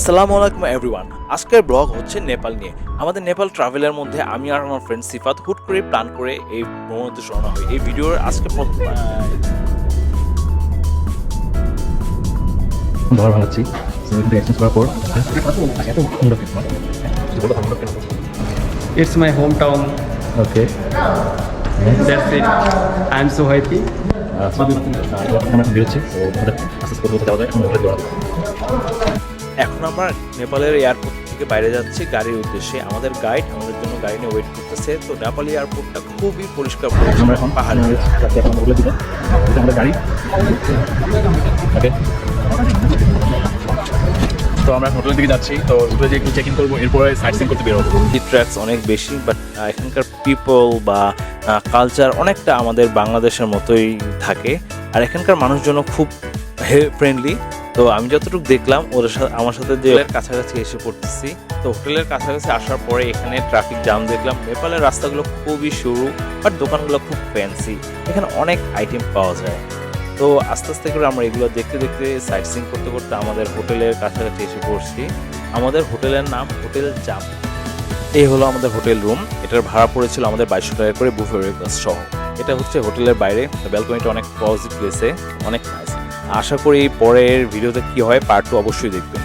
আসসালামু আলাইকুম এভরিওয়ান। আজকের ব্লগ হচ্ছে নেপাল নিয়ে। আমাদের নেপাল ট্রাভেলের মধ্যে আমি আর আমার ফ্রেন্ড সিফাত হুট করে প্ল্যান করে এই ভ্রমণে রওনা হই। এই ভিডিওর আজকে ধর ভাঙাচ্ছি এক্সচেঞ্জ করার পর It's my hometown. Okay That's it. I'm so happy. আমরা এখন বেরোচ্ছি তো আমাদের আস্তে আস্তে কোথাও যাওয়া যায় এখন হোটেলে দৌড়াবো। এখন আমরা নেপালের এয়ারপোর্ট থেকে বাইরে যাচ্ছি গাড়ির উদ্দেশ্যে। আমাদের গাইড আমাদের জন্য গাড়ি নিয়ে ওয়েট করতেছে। তো নেপালি এয়ারপোর্টটা খুবই পরিষ্কার আমরা এখন পাহাড়ি। এখন হোটেলে দিব এটা আমাদের গাড়ি ওকে। তো আমরা হোটেলের দিকে যাচ্ছি, তো হোটেলে যে একটু চেক ইন করবো, এরপরে সাইট সিন করতে বেরোবো। ট্র্যাক্স অনেক বেশি, বাট এখানকার পিপল বা কালচার অনেকটা আমাদের বাংলাদেশের মতোই থাকে। আর এখানকার মানুষজন খুব ফ্রেন্ডলি। তো আমি যতটুকু দেখলাম ওদের সাথে আমার সাথে যে কাছাকাছি এসে পড়তেছি। তো হোটেলের কাছাকাছি আসার পরে এখানে ট্রাফিক জ্যাম দেখলাম। নেপালের রাস্তাগুলো খুবই সরু, বাট দোকানগুলো খুব ফ্যান্সি। এখানে অনেক আইটেম পাওয়া যায়। তো আস্তে আস্তে করে আমরা এগুলো দেখতে দেখতে সাইট সিন করতে করতে আমাদের হোটেলের কাছাকাছি এসে পড়ছি। আমাদের হোটেলের নাম হোটেল জাম। এই হলো আমাদের হোটেল রুম। এটার ভাড়া পড়েছিল আমাদের 2200 টাকা করে বুফে ব্রেকফাস্ট সহ। এটা হচ্ছে হোটেলের বাইরে, ব্যালকনিটা অনেক পজিটিভ প্লেসে, অনেক নাইস। আশা করি পরের ভিডিওতে কি হয় পার্ট 2 অবশ্যই দেখবেন।